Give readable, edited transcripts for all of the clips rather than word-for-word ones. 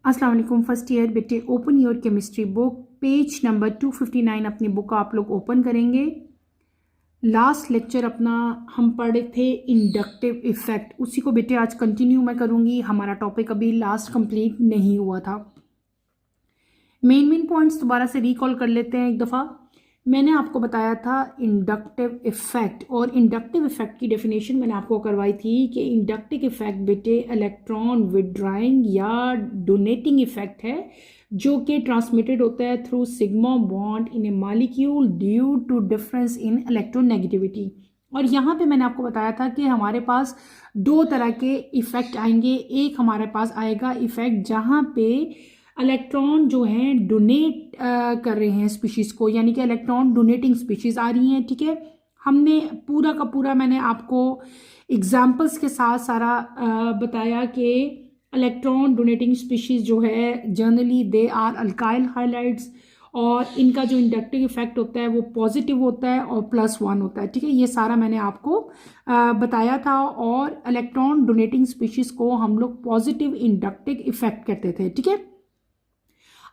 अस्सलाम वालेकुम। First year बेटे, open your chemistry book, page number 259 अपनी बुक आप लोग ओपन करेंगे। लास्ट लेक्चर अपना हम पढ़े थे इंडक्टिव इफेक्ट, उसी को बेटे आज कंटिन्यू मैं करूँगी। हमारा टॉपिक अभी लास्ट कंप्लीट नहीं हुआ था। मेन पॉइंट्स दोबारा से रिकॉल कर लेते हैं एक दफ़ा। मैंने आपको बताया था इंडक्टिव इफेक्ट, और इंडक्टिव इफेक्ट की डेफिनेशन मैंने आपको करवाई थी कि इंडक्टिव इफेक्ट बेटे इलेक्ट्रॉन विड्रॉइंग या डोनेटिंग इफेक्ट है जो कि ट्रांसमिटेड होता है through sigma bond in a molecule due to difference in electronegativity. और यहाँ पे मैंने आपको बताया था कि हमारे पास दो तरह के इफेक्ट आएंगे। एक हमारे पास आएगा इफेक्ट जहाँ पे इलेक्ट्रॉन जो हैं डोनेट कर रहे हैं स्पीशीज़ को, यानी कि इलेक्ट्रॉन डोनेटिंग स्पीशीज़ आ रही हैं। ठीक है, हमने पूरा का पूरा मैंने आपको एग्जाम्पल्स के साथ सारा बताया कि इलेक्ट्रॉन डोनेटिंग स्पीशीज़ जो है जनरली दे आर अल्काइल हाइलाइड्स, और इनका जो इंडक्टिव इफेक्ट होता है वो पॉजिटिव होता है और +1 होता है। ठीक है, ये सारा मैंने आपको बताया था। और इलेक्ट्रॉन डोनेटिंग स्पीशीज़ को हम लोग पॉजिटिव इंडक्टिव इफेक्ट कहते थे। ठीक है,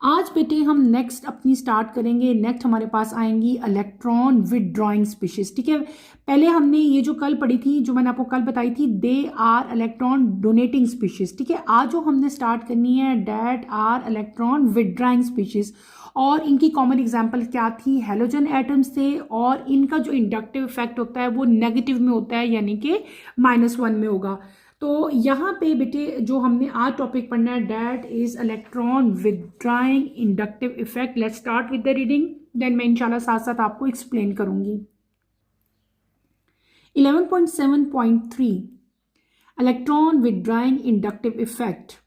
आज बेटे हम नेक्स्ट अपनी स्टार्ट करेंगे। नेक्स्ट हमारे पास आएंगी इलेक्ट्रॉन विदड्रॉइंग स्पीशीज। ठीक है, पहले हमने ये जो कल पढ़ी थी, जो मैंने आपको कल बताई थी, they are electron donating species. ठीक है, आज जो हमने स्टार्ट करनी है that are electron withdrawing species, और इनकी कॉमन एग्जांपल क्या थी, हेलोजन एटम्स थे, और इनका जो इंडक्टिव इफेक्ट होता है वो नेगेटिव में होता है, यानी कि -1 में होगा। तो यहाँ पे बेटे जो हमने आज टॉपिक पढ़ना है that is electron withdrawing inductive effect. Let's start with the reading, then मैं इंशाल्लाह साथ साथ आपको एक्सप्लेन करूंगी। 11.7.3 electron withdrawing inductive effect.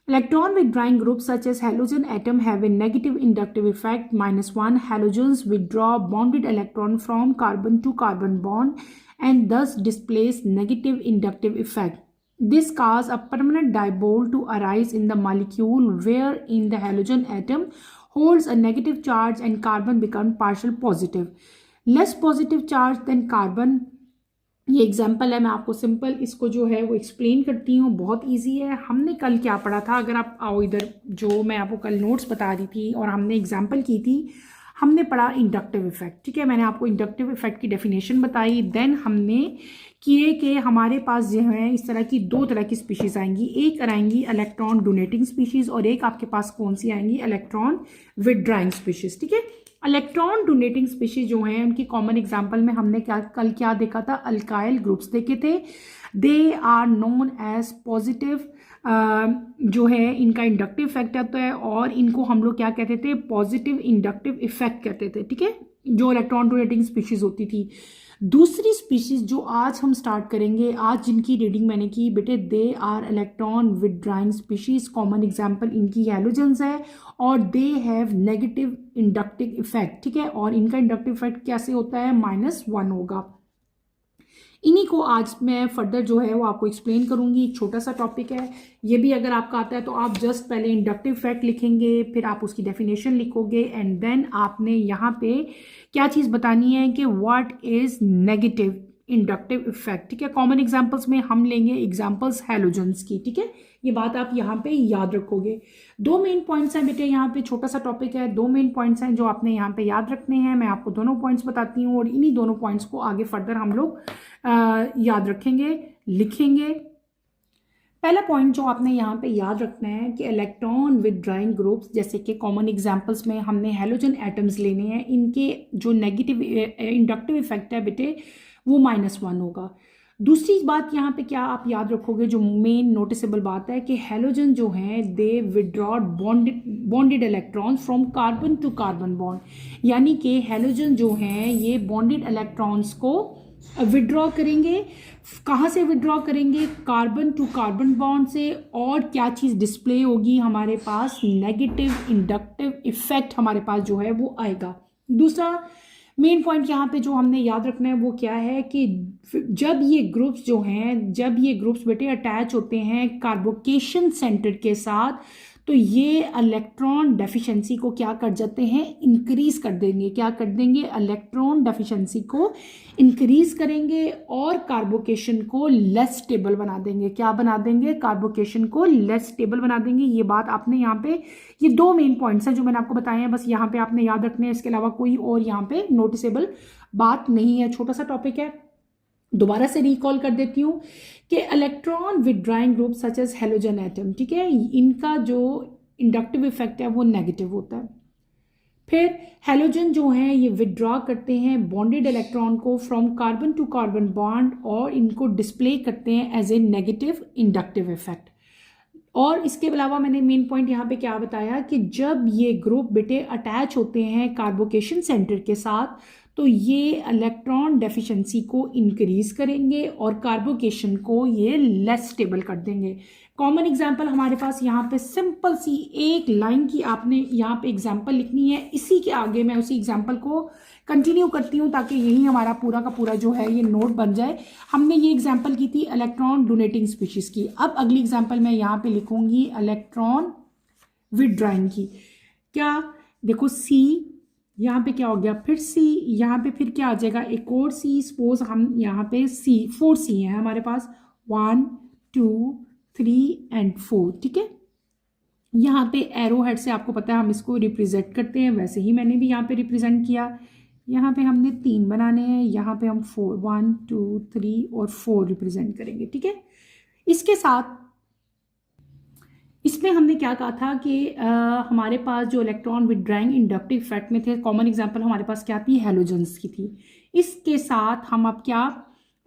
Electron withdrawing groups such as halogen atom have a negative inductive effect -1. Halogens withdraw bonded electron from carbon to carbon bond and thus displace negative inductive effect. This causes a permanent dipole to arise in the molecule wherein the halogen atom holds a negative charge and carbon becomes partial positive. Less positive charge than carbon, ये example है, मैं आपको simple इसको जो है वो explain करती हूँ, बहुत इजी है। हमने कल क्या पढ़ा था, अगर आप आओ इधर, जो मैं आपको कल नोट्स बता रही थी और हमने एग्जाम्पल की थी, हमने पढ़ा इंडक्टिव इफेक्ट। ठीक है, मैंने आपको इंडक्टिव इफेक्ट की डेफिनेशन बताई, देन हमने किए कि हमारे पास जो है इस तरह की दो तरह की स्पीशीज़ आएंगी। एक आएंगी इलेक्ट्रॉन डोनेटिंग स्पीशीज़, और एक आपके पास कौन सी आएंगी, इलेक्ट्रॉन विदड्रॉइंग स्पीशीज़। ठीक है, इलेक्ट्रॉन डोनेटिंग स्पीशीज जो हैं उनकी कॉमन एग्जांपल में हमने कल क्या देखा था, अल्काइल ग्रुप्स देखे थे। They are known as positive, जो है इनका इंडक्टिव इफेक्ट आता है, और इनको हम लोग क्या कहते थे, पॉजिटिव इंडक्टिव इफेक्ट कहते थे। ठीक है, जो इलेक्ट्रॉन डोनेटिंग स्पीशीज होती थी। दूसरी स्पीशीज जो आज हम स्टार्ट करेंगे, आज जिनकी रीडिंग मैंने की बेटे, they are electron withdrawing species. Common example इनकी हैलोजेंस है, और they have negative inductive effect. ठीक है, और इनका इंडक्टिव इफेक्ट कैसे होता है, -1 होगा। इन्हीं को आज मैं फर्दर जो है वो आपको एक्सप्लेन करूंगी। एक छोटा सा टॉपिक है ये भी, अगर आपका आता है तो आप जस्ट पहले इंडक्टिव इफेक्ट लिखेंगे, फिर आप उसकी डेफिनेशन लिखोगे, एंड देन आपने यहाँ पे क्या चीज़ बतानी है कि what is negative inductive effect. ठीक है, कॉमन एग्जांपल्स में हम लेंगे एग्जांपल्स हैलोजेंस की। ठीक है, ये बात आप यहाँ पे याद रखोगे। दो मेन पॉइंट्स हैं बेटे, यहाँ पे छोटा सा टॉपिक है, दो मेन पॉइंट्स हैं जो आपने यहाँ पे याद रखने हैं। मैं आपको दोनों पॉइंट्स बताती हूँ, और इन्हीं दोनों पॉइंट्स को आगे फर्दर हम लोग याद रखेंगे, लिखेंगे। पहला पॉइंट जो आपने यहाँ पे याद रखना है कि इलेक्ट्रॉन विदड्रॉइंग ग्रुप्स, जैसे कि कॉमन एग्जांपल्स में हमने हैलोजन एटम्स लेने हैं, इनके जो नेगेटिव इंडक्टिव इफेक्ट है बेटे वो -1 होगा। दूसरी बात यहाँ पे क्या आप याद रखोगे, जो मेन नोटिसेबल बात है कि हैलोजन जो हैं they withdraw bonded electrons from carbon to carbon bond, यानी कि हैलोजन जो हैं ये बॉन्डेड इलेक्ट्रॉन्स को विड्रॉ करेंगे। कहाँ से विड्रॉ करेंगे, कार्बन टू कार्बन बॉन्ड से, और क्या चीज़ डिस्प्ले होगी हमारे पास, नेगेटिव इंडक्टिव इफेक्ट हमारे पास जो है वो आएगा। दूसरा मेन पॉइंट यहाँ पे जो हमने याद रखना है वो क्या है कि जब ये ग्रुप्स जो हैं, जब ये ग्रुप्स बेटे अटैच होते हैं कार्बोकेशन सेंटर के साथ, तो ये इलेक्ट्रॉन डेफिशिएंसी को क्या कर जाते हैं, इंक्रीज कर देंगे। क्या कर देंगे, इलेक्ट्रॉन डेफिशिएंसी को इंक्रीज करेंगे और कार्बोकेशन को लेस स्टेबल बना देंगे। क्या बना देंगे, कार्बोकेशन को लेस स्टेबल बना देंगे। ये बात आपने यहाँ पे, ये दो मेन पॉइंट्स हैं जो मैंने आपको बताए हैं, बस यहाँ पे आपने याद रखने हैं, इसके अलावा कोई और यहाँ पे नोटिसेबल बात नहीं है। छोटा सा टॉपिक है, दोबारा से रिकॉल कर देती हूँ कि electron withdrawing group such as halogen atom, ठीक है, इनका जो इंडक्टिव इफेक्ट है वो नेगेटिव होता है। फिर हेलोजन जो हैं ये विदड्रॉ करते हैं बॉन्डेड इलेक्ट्रॉन को from carbon to carbon bond और इनको डिस्प्ले करते हैं as a negative inductive effect. और इसके अलावा मैंने मेन पॉइंट यहाँ पे क्या बताया कि जब ये ग्रुप बेटे अटैच होते हैं कार्बोकेशन सेंटर के साथ तो ये इलेक्ट्रॉन डेफिशिएंसी को इंक्रीज करेंगे और कार्बोकेशन को ये लेस स्टेबल कर देंगे। कॉमन एग्जांपल हमारे पास यहाँ पे सिंपल सी एक लाइन की आपने यहाँ पे एग्जांपल लिखनी है, इसी के आगे मैं उसी एग्जांपल को कंटिन्यू करती हूँ ताकि यही हमारा पूरा का पूरा जो है ये नोट बन जाए। हमने ये एग्जांपल की थी इलेक्ट्रॉन डोनेटिंग स्पीशीज की, अब अगली एग्जांपल मैं यहाँ पे लिखूंगी इलेक्ट्रॉन विदड्राइंग की। क्या देखो सी यहाँ पे क्या हो गया, फिर सी, यहाँ पे फिर क्या आ जाएगा, एक और सी। सपोज हम यहाँ पे सी 4 सी है हमारे पास, 1 2 3 एंड 4, ठीक है। यहाँ पे एरो हेड से आपको पता है हम इसको रिप्रेजेंट करते हैं, वैसे ही मैंने भी यहाँ पे रिप्रेजेंट किया। यहाँ पे हमने 3 बनाने हैं, यहाँ पे हम 4 1 2 3 और 4 रिप्रेजेंट करेंगे, ठीक है। इसके साथ इसमें हमने क्या कहा था कि हमारे पास जो इलेक्ट्रॉन विदड्राइंग इंडक्टिव इफेक्ट में थे, कॉमन एग्जांपल हमारे पास क्या थी, हेलोजन्स की थी। इसके साथ हम अब क्या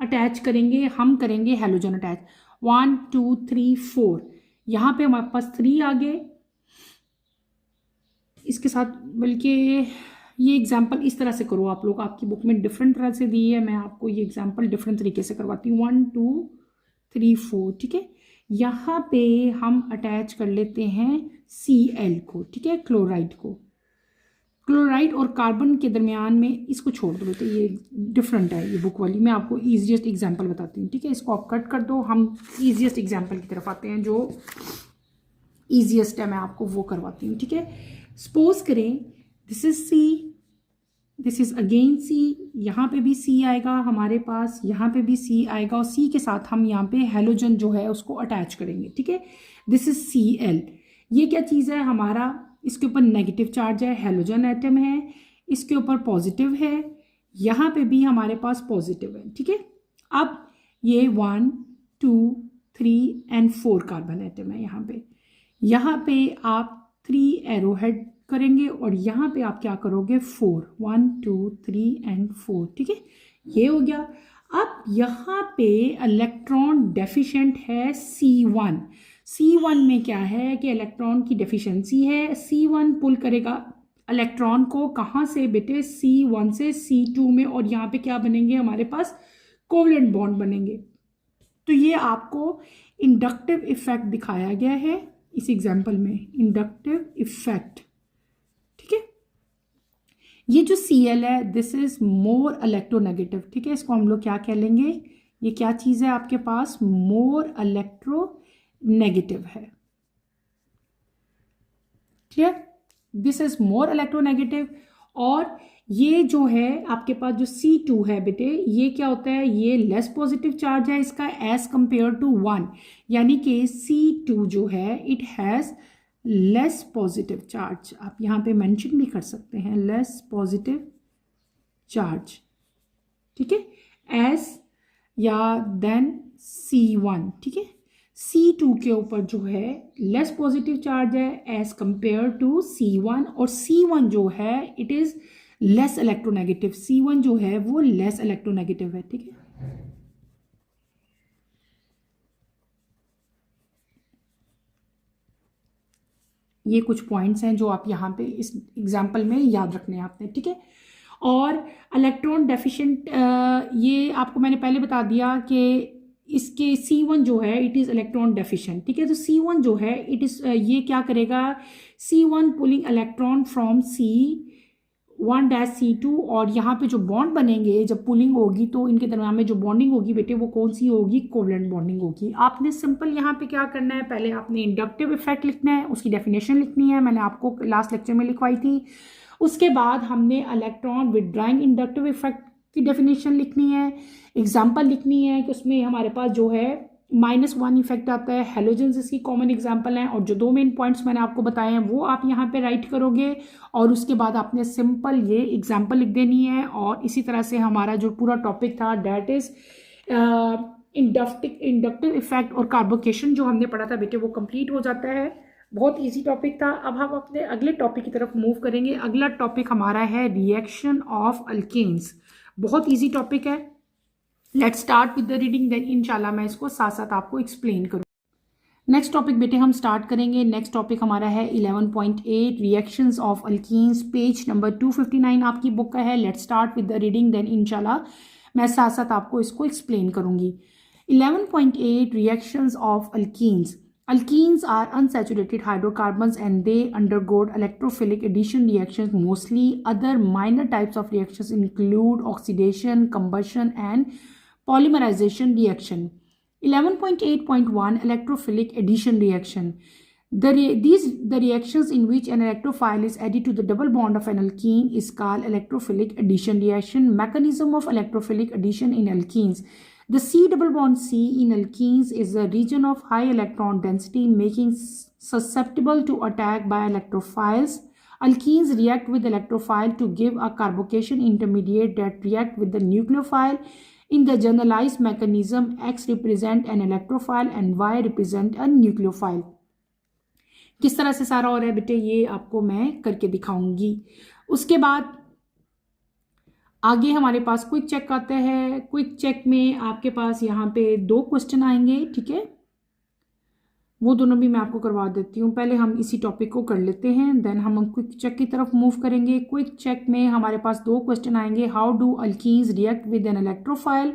अटैच करेंगे, हम करेंगे हेलोजन अटैच। 1 2 3 4, यहाँ पे हमारे पास 3 आ गए। इसके साथ बल्कि ये एग्जाम्पल इस तरह से करो आप लोग, आपकी बुक में डिफरेंट तरह से दी है, मैं आपको ये एग्जाम्पल डिफरेंट तरीके से करवाती हूँ। 1 2 3 4, ठीक है। यहाँ पे हम अटैच कर लेते हैं Cl को, ठीक है, क्लोराइड को। क्लोराइड और कार्बन के दरमियान में इसको छोड़ दो बेटे, ये डिफरेंट है ये बुक वाली, मैं आपको ईजिएस्ट एग्जांपल बताती हूँ, ठीक है। इसको आप कट कर दो, हम ईजिएस्ट एग्जांपल की तरफ आते हैं, जो ईजिएस्ट है मैं आपको वो करवाती हूँ, ठीक है। सपोज करें this is C, this is again C, यहाँ पे भी सी आएगा हमारे पास, यहाँ पे भी सी आएगा और सी के साथ हम यहाँ पे हेलोजन जो है उसको अटैच करेंगे, ठीक है। दिस इज Cl, ये क्या चीज़ है हमारा, इसके ऊपर नेगेटिव चार्ज है, हेलोजन एटम है, इसके ऊपर पॉजिटिव है, यहाँ पे भी हमारे पास पॉजिटिव है, ठीक है। अब ये 1 2 3 एंड 4 कार्बन एटम है यहाँ पे आप 3 एरो हेड करेंगे और यहाँ पे आप क्या करोगे 4 1 2 3 एंड 4, ठीक है, ये हो गया। अब यहाँ पे इलेक्ट्रॉन डेफिशिएंट है C1। C1 में क्या है कि इलेक्ट्रॉन की डेफिशिएंसी है, C1 पुल करेगा इलेक्ट्रॉन को कहाँ से बेटे, C1 से C2 में, और यहाँ पे क्या बनेंगे हमारे पास, कोवलेंट बॉन्ड बनेंगे। तो ये आपको इंडक्टिव इफेक्ट दिखाया गया है इस एग्जाम्पल में, इंडक्टिव इफेक्ट, ठीक है। ये जो Cl है दिस इज मोर इलेक्ट्रोनेगेटिव, ठीक है, इसको हम लोग क्या कह लेंगे, ये क्या चीज है आपके पास, मोर इलेक्ट्रोनेगेटिव है, clear, this is more electronegative. और ये जो है आपके पास जो C2 है बेटे, ये क्या होता है, ये लेस पॉजिटिव चार्ज है इसका एज कंपेयर टू 1, यानी कि C2 जो है it has less positive charge, आप यहाँ पे मेंशन भी कर सकते हैं लेस पॉजिटिव चार्ज, ठीक है, एज या देन C1, ठीक है। C2 के ऊपर जो है लेस पॉजिटिव चार्ज है एज कंपेयर टू C1, और C1 जो है it is less electronegative, C1 जो है वो लेस इलेक्ट्रोनेगेटिव है, ठीक है। ये कुछ पॉइंट्स हैं जो आप यहाँ पे इस एग्जाम्पल में याद रखने हैं आपने, ठीक है। और इलेक्ट्रॉन डेफिशिएंट, ये आपको मैंने पहले बता दिया कि इसके C1 जो है इट इज़ इलेक्ट्रॉन डेफिशिएंट, ठीक है। तो C1 जो है इट इज़ ये क्या करेगा, C1 pulling electron from C 1-C2 और यहाँ पे जो बॉन्ड बनेंगे जब पुलिंग होगी तो इनके दरम्यान में जो बॉन्डिंग होगी बेटे वो कौन सी होगी, कोवलेंट बॉन्डिंग होगी। आपने सिंपल यहाँ पे क्या करना है, पहले आपने इंडक्टिव इफेक्ट लिखना है, उसकी डेफिनेशन लिखनी है, मैंने आपको लास्ट लेक्चर में लिखवाई थी। उसके बाद हमने इलेक्ट्रॉन विदड्राइंग इंडक्टिव इफेक्ट की डेफिनेशन लिखनी है, एग्जाम्पल लिखनी है कि उसमें हमारे पास जो है -1 इफेक्ट आता है, हेलोजेंस इसकी कॉमन एग्जाम्पल हैं, और जो 2 मेन पॉइंट्स मैंने आपको बताए हैं वो आप यहाँ पे राइट करोगे, और उसके बाद आपने सिंपल ये एग्जाम्पल लिख देनी है। और इसी तरह से हमारा जो पूरा टॉपिक था डैट इज इंडक्टिव इफेक्ट और कार्बोकेशन जो हमने पढ़ा था बेटे वो कंप्लीट हो जाता है। बहुत इजी टॉपिक था। अब हम अपने अगले टॉपिक की तरफ मूव करेंगे। अगला टॉपिक हमारा है रिएक्शन ऑफ अल्केन्स। बहुत इजी टॉपिक है। Let's start with the reading, then इंशाल्लाह मैं इसको साथ साथ आपको एक्सप्लेन करूँ। नेक्स्ट टॉपिक बेटे हम स्टार्ट करेंगे। नेक्स्ट टॉपिक हमारा है 11.8 reactions of alkenes, page number 259 आपकी बुक का है। Let's start with the reading, then इंशाल्लाह मैं साथ साथ आपको इसको एक्सप्लेन करूंगी। 11.8 reactions of alkenes. Alkenes are unsaturated hydrocarbons and they undergo electrophilic addition reactions mostly. Other minor types of reactions include oxidation, combustion, and polymerization reaction. 11.8.1 Electrophilic addition reaction. The reactions in which an electrophile is added to the double bond of an alkene is called electrophilic addition reaction. Mechanism of electrophilic addition in alkenes. The C double bond C in alkenes is a region of high electron density making susceptible to attack by electrophiles. Alkenes react with electrophile to give a carbocation intermediate that react with the nucleophile. In the generalized mechanism, X represent an electrophile and Y represent a nucleophile. किस तरह से सारा हो रहा है बेटे ये आपको मैं करके दिखाऊंगी। उसके बाद आगे हमारे पास क्विक चेक आता है। क्विक चेक में आपके पास यहाँ पे 2 क्वेश्चन आएंगे, ठीक है, वो दोनों भी मैं आपको करवा देती हूँ। पहले हम इसी टॉपिक को कर लेते हैं, देन हम क्विक चेक की तरफ मूव करेंगे। क्विक चेक में हमारे पास 2 क्वेश्चन आएंगे। How do alkenes react with an electrophile.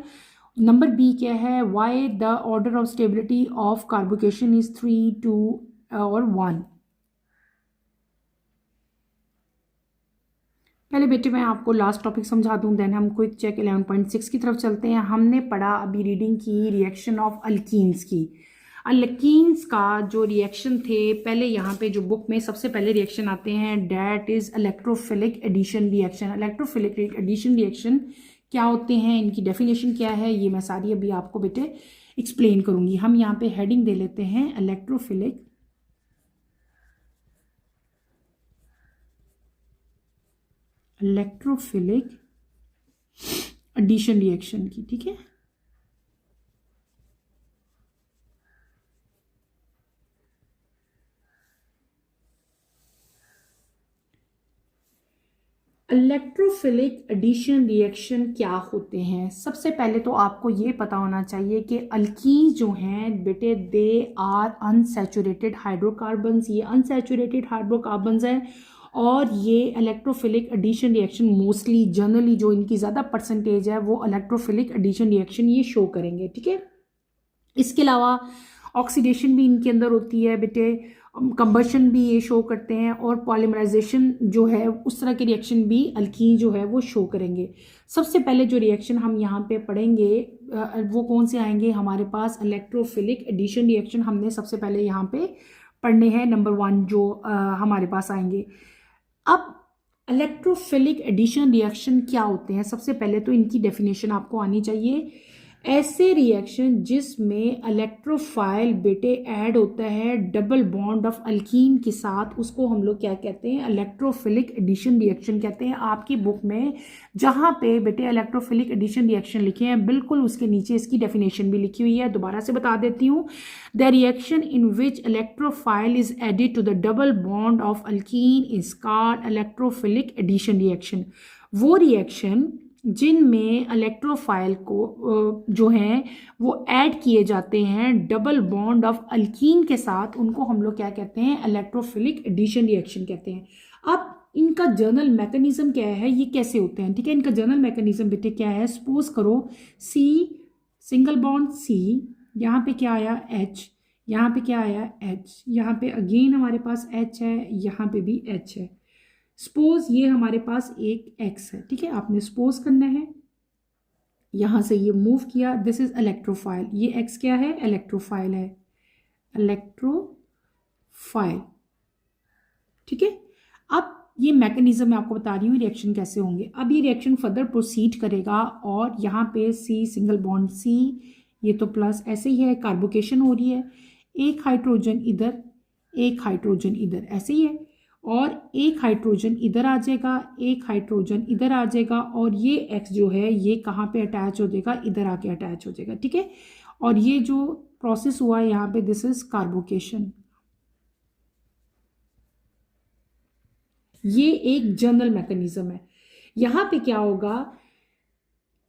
Number B क्या है, why the order of stability of carbocation is 3, 2 और 1। पहले बेटे मैं आपको लास्ट टॉपिक समझा दूं, देन हम क्विक चेक 11.6 की तरफ चलते हैं। हमने पढ़ा अभी रीडिंग की रिएक्शन ऑफ अल्कीन्स की। अल्कीन्स का जो रिएक्शन थे, पहले यहाँ पे जो बुक में सबसे पहले रिएक्शन आते हैं that is electrophilic addition reaction. Electrophilic addition reaction क्या होते हैं, इनकी डेफिनेशन क्या है, ये मैं सारी अभी आपको बेटे एक्सप्लेन करूंगी। हम यहाँ पे हेडिंग दे लेते हैं इलेक्ट्रोफिलिक एडिशन रिएक्शन की, ठीक है। इलेक्ट्रोफिलिक एडिशन रिएक्शन क्या होते हैं। सबसे पहले तो आपको ये पता होना चाहिए कि अल्कीन्स जो हैं बेटे दे आर अनसैचुरेटेड हाइड्रोकार्बन्स। ये अनसैचुरेटेड हाइड्रोकार्बन्स हैं और ये electrophilic addition reaction mostly generally जो इनकी ज़्यादा परसेंटेज है वो इलेक्ट्रोफिलिक एडिशन रिएक्शन ये शो करेंगे, ठीक है। इसके अलावा ऑक्सीडेशन भी इनके अंदर होती है बेटे, कंबशन भी ये शो करते हैं, और पॉलीमराइजेशन जो है उस तरह के रिएक्शन भी अल्कीन जो है वो शो करेंगे। सबसे पहले जो रिएक्शन हम यहाँ पे पढ़ेंगे वो कौन से आएंगे हमारे पास, इलेक्ट्रोफिलिक एडिशन रिएक्शन हमने सबसे पहले यहाँ पे पढ़ने हैं। नंबर 1 जो हमारे पास आएंगे। अब इलेक्ट्रोफिलिक एडिशन रिएक्शन क्या होते हैं, सबसे पहले तो इनकी डेफिनेशन आपको आनी चाहिए। ऐसे रिएक्शन जिसमें इलेक्ट्रोफाइल बेटे ऐड होता है डबल बॉन्ड ऑफ अल्कीन के साथ, उसको हम लोग क्या कहते हैं, इलेक्ट्रोफिलिक एडिशन रिएक्शन कहते हैं। आपकी बुक में जहाँ पे बेटे इलेक्ट्रोफिलिक एडिशन रिएक्शन लिखे हैं बिल्कुल उसके नीचे इसकी डेफिनेशन भी लिखी हुई है। दोबारा से बता देती हूँ, the reaction in which electrophile is added to the double bond of alkene is called electrophilic addition reaction. वो रिएक्शन जिनमें इलेक्ट्रोफाइल को जो हैं वो ऐड किए जाते हैं डबल बॉन्ड ऑफ अल्कीन के साथ, उनको हम लोग क्या कहते हैं, इलेक्ट्रोफिलिक एडिशन रिएक्शन कहते हैं। अब इनका जर्नल मैकेनिज्म क्या है, ये कैसे होते हैं, ठीक है। इनका जर्नल मैकेनिज्म बेटे क्या है, सपोज करो C सिंगल बॉन्ड C, यहाँ पे क्या आया H, यहाँ पे क्या आया H, यहाँ पे अगेन हमारे पास H है, यहाँ पे भी H है, सपोज ये हमारे पास एक एक्स है, ठीक है, आपने सपोज करना है, यहां से ये मूव किया, दिस इज इलेक्ट्रोफाइल, ये एक्स क्या है, इलेक्ट्रोफाइल है, इलेक्ट्रोफाइल, ठीक है। अब ये मैकेनिज्म मैं आपको बता रही हूँ रिएक्शन कैसे होंगे। अब ये रिएक्शन फर्दर प्रोसीड करेगा और यहाँ पे सी सिंगल बॉन्ड सी, ये तो प्लस ऐसे ही है, कार्बोकेशन हो रही है, एक हाइड्रोजन इधर, एक हाइड्रोजन इधर, ऐसे ही है, और एक हाइड्रोजन इधर आ जाएगा, एक हाइड्रोजन इधर आ जाएगा, और ये एक्स जो है ये कहाँ पे अटैच हो जाएगा, इधर आके अटैच हो जाएगा, ठीक है। और ये जो प्रोसेस हुआ है यहाँ पे, दिस इज कार्बोकेशन। ये एक जनरल मैकेनिज्म है। यहाँ पे क्या होगा,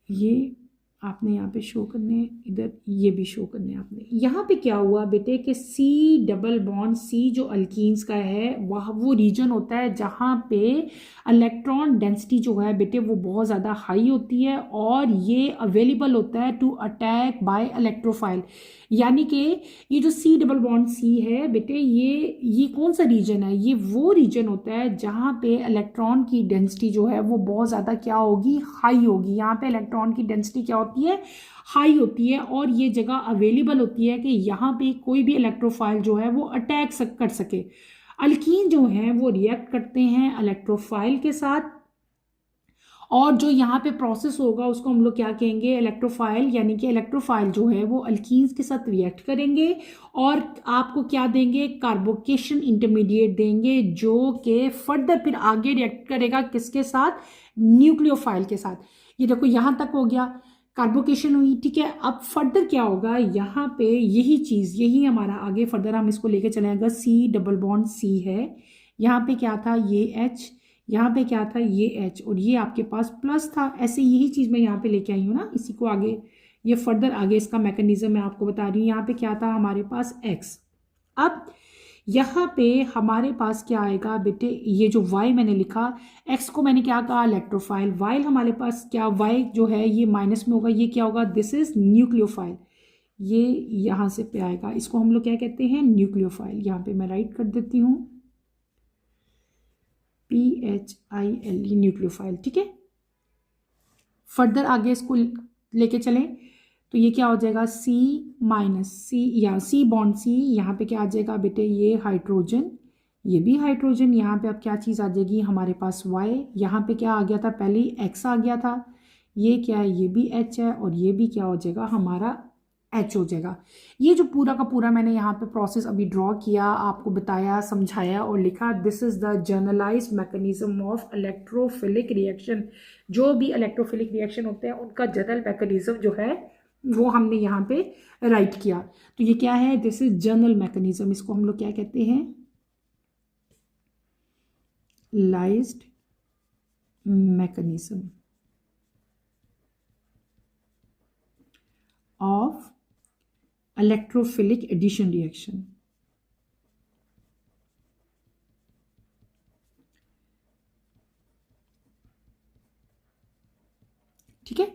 ये आपने यहाँ पे शो करने, इधर ये भी शो करने आपने। यहाँ पे क्या हुआ बेटे कि सी डबल बॉन्ड सी जो अल्कीन्स का है वह वो रीजन होता है जहाँ पे इलेक्ट्रॉन डेंसिटी जो है बेटे वो बहुत ज़्यादा हाई होती है, और ये अवेलेबल होता है टू अटैक बाय इलेक्ट्रोफाइल। यानी कि ये जो सी डबल बॉन्ड सी है बेटे, ये कौन सा रीजन है, ये वो रीजन होता है जहाँ पे इलेक्ट्रॉन की डेंसिटी जो है वो बहुत ज़्यादा क्या होगी, हाई होगी। यहाँ पे इलेक्ट्रॉन की डेंसिटी क्या होती है, हाई होती है, और ये जगह अवेलेबल होती है कि यहाँ पे कोई भी इलेक्ट्रोफाइल जो है वो अटैक कर सके। अल्कीन जो है वो रिएक्ट करते हैं इलेक्ट्रोफाइल के साथ, और जो यहाँ पे प्रोसेस होगा उसको हम लोग क्या कहेंगे, इलेक्ट्रोफाइल, यानी कि इलेक्ट्रोफाइल जो है वो अल्कीन्स के साथ रिएक्ट करेंगे और आपको क्या देंगे, कार्बोकेशन इंटरमीडिएट देंगे, जो कि फर्दर फिर आगे रिएक्ट करेगा किसके साथ, न्यूक्लियोफाइल के साथ। ये देखो यहाँ तक हो गया, कार्बोकेशन हुई, ठीक है। अब फर्दर क्या होगा, यहाँ पे यही चीज़, यही हमारा आगे फर्दर हम इसको लेके चलेंगे। सी डबल बॉन्ड सी है, यहाँ पे क्या था, ये एच, यहाँ पे क्या था, ये एच, और ये आपके पास प्लस था। ऐसे यही चीज़ मैं यहाँ पे लेके आई हूँ ना, इसी को आगे ये फर्दर आगे इसका मैकेनिज्म मैं आपको बता रही हूँ। यहाँ पे क्या था हमारे पास, एक्स। अब यहाँ पे हमारे पास क्या आएगा बेटे, ये जो y मैंने लिखा, x को मैंने क्या कहा, इलेक्ट्रोफाइल, y हमारे पास क्या, y जो है ये माइनस में होगा, ये क्या होगा, दिस इज न्यूक्लियोफाइल, ये यहाँ से पे आएगा, इसको हम लोग क्या कहते हैं, न्यूक्लियोफाइल। यहाँ पे मैं राइट कर देती हूँ, PHIL, ये न्यूक्लियोफाइल, ठीक है। फर्दर आगे इसको लेके चलें तो ये क्या हो जाएगा, C माइनस सी, या C बॉन्ड C, यहाँ पे क्या आ जाएगा बेटे, ये हाइड्रोजन, ये भी हाइड्रोजन, यहाँ पे अब क्या चीज़ आ जाएगी हमारे पास Y, यहाँ पे क्या आ गया था, पहले ही X आ गया था, ये क्या है, ये भी H है, और ये भी क्या हो जाएगा हमारा H हो जाएगा। ये जो पूरा का पूरा मैंने यहाँ पे प्रोसेस अभी ड्रॉ किया, आपको बताया, समझाया और लिखा, this is the generalized mechanism of electrophilic reaction. जो भी इलेक्ट्रोफिलिक रिएक्शन होते हैं उनका जनरल मैकेनिज्म जो है वो हमने यहाँ पे राइट किया। तो ये क्या है, दिस इज जनरल मैकेनिज्म, इसको हम लोग क्या कहते हैं, लाइज्ड mechanism of electrophilic addition reaction. ठीक है,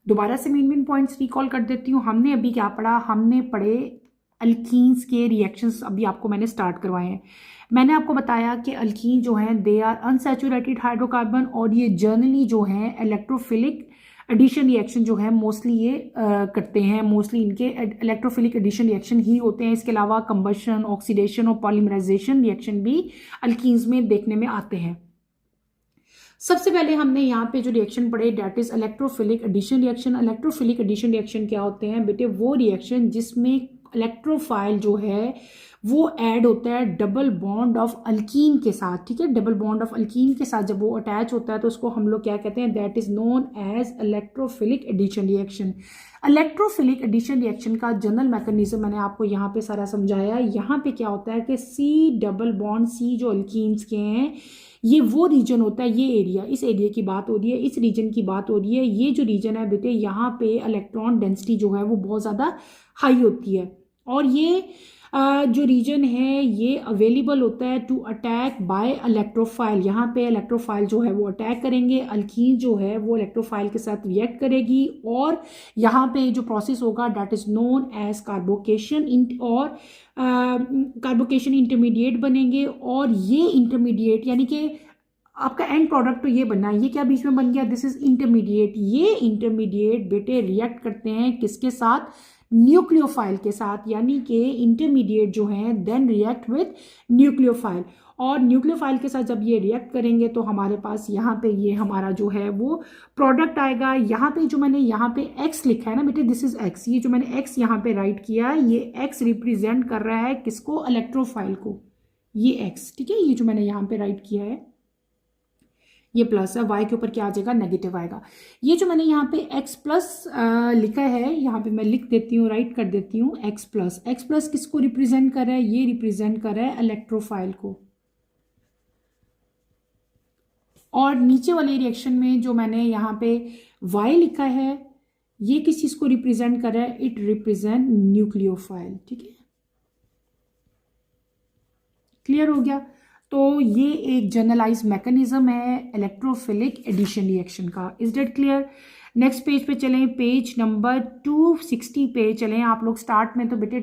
दोबारा से मेन पॉइंट्स रिकॉल कर देती हूँ। हमने अभी क्या पढ़ा, हमने पढ़े अल्कीन्स के रिएक्शंस, अभी आपको मैंने स्टार्ट करवाए हैं। मैंने आपको बताया कि अल्कीन जो हैं दे आर अनसैचुरेटेड हाइड्रोकार्बन, और ये जर्नली जो हैं इलेक्ट्रोफिलिक एडिशन रिएक्शन जो है मोस्टली ये करते हैं, मोस्टली इनके इलेक्ट्रोफिलिक एडिशन रिएक्शन ही होते हैं। इसके अलावा कंबशन, ऑक्सीडेशन और पॉलीमराइजेशन रिएक्शन भी अल्कीन्स में देखने में आते हैं। सबसे पहले हमने यहाँ पे जो रिएक्शन पढ़े, that is electrophilic addition reaction. Electrophilic addition reaction क्या होते हैं बेटे, वो रिएक्शन जिसमें इलेक्ट्रोफाइल जो है वो ऐड होता है डबल बॉन्ड ऑफ अल्कीन के साथ। ठीक है, डबल बॉन्ड ऑफ अल्कीन के साथ जब वो अटैच होता है तो उसको हम लोग क्या कहते हैं, that is known as electrophilic addition reaction. Electrophilic addition reaction का जनरल मैकेनिज्म मैंने आपको यहाँ पे सारा समझाया। यहाँ पे क्या होता है कि सी डबल बॉन्ड सी जो अल्कीन्स के हैं, ये वो रीजन होता है, ये एरिया, इस एरिया की बात हो रही है, इस रीजन की बात हो रही है। ये जो रीजन है बेटे, यहाँ पे इलेक्ट्रॉन डेंसिटी जो है वो बहुत ज़्यादा हाई होती है, और ये जो रीजन है ये अवेलेबल होता है टू अटैक बाय इलेक्ट्रोफाइल। यहाँ पे इलेक्ट्रोफाइल जो है वो अटैक करेंगे, अल्कीन जो है वो इलेक्ट्रोफाइल के साथ रिएक्ट करेगी, और यहाँ पे जो प्रोसेस होगा that is known as carbocation, और कार्बोकेशन इंटरमीडिएट बनेंगे। और ये इंटरमीडिएट यानी कि आपका एंड प्रोडक्ट तो ये बनना है। ये क्या बीच में बन गया, दिस इज इंटरमीडिएट। ये इंटरमीडिएट बेटे रिएक्ट करते हैं किसके साथ, न्यूक्लियोफाइल के साथ, यानी कि इंटरमीडिएट जो है देन रिएक्ट विथ न्यूक्लियोफाइल। और न्यूक्लियोफाइल के साथ जब ये रिएक्ट करेंगे तो हमारे पास यहाँ पे ये हमारा जो है वो प्रोडक्ट आएगा। यहाँ पे जो मैंने यहाँ पे एक्स लिखा है ना बेटे, दिस इज एक्स, ये जो मैंने एक्स यहाँ पे राइट किया है, ये एक्स रिप्रेजेंट कर रहा है किसको, इलेक्ट्रोफाइल को, ये एक्स, ठीक है। ये जो मैंने यहाँ पे राइट किया है ये प्लस है, y के ऊपर क्या आ जाएगा, नेगेटिव आएगा। ये जो मैंने यहाँ पे x प्लस लिखा है, यहाँ पे मैं लिख देती हूँ, राइट कर देती हूँ x प्लस किसको रिप्रेजेंट कर रहा है, ये रिप्रेजेंट कर रहा है इलेक्ट्रोफाइल को। और नीचे वाले रिएक्शन में जो मैंने यहाँ पे y लिखा है, ये किस चीज को रिप्रेजेंट कर रहा है, इट रिप्रेजेंट न्यूक्लियोफाइल, ठीक है। क्लियर हो गया। तो ये एक जनरलाइज मैकेनिज्म है इलेक्ट्रोफिलिक एडिशन रिएक्शन का। Is that clear. Next page पे चलें, पेज नंबर 260 पे चलें आप लोग। स्टार्ट में तो बेटे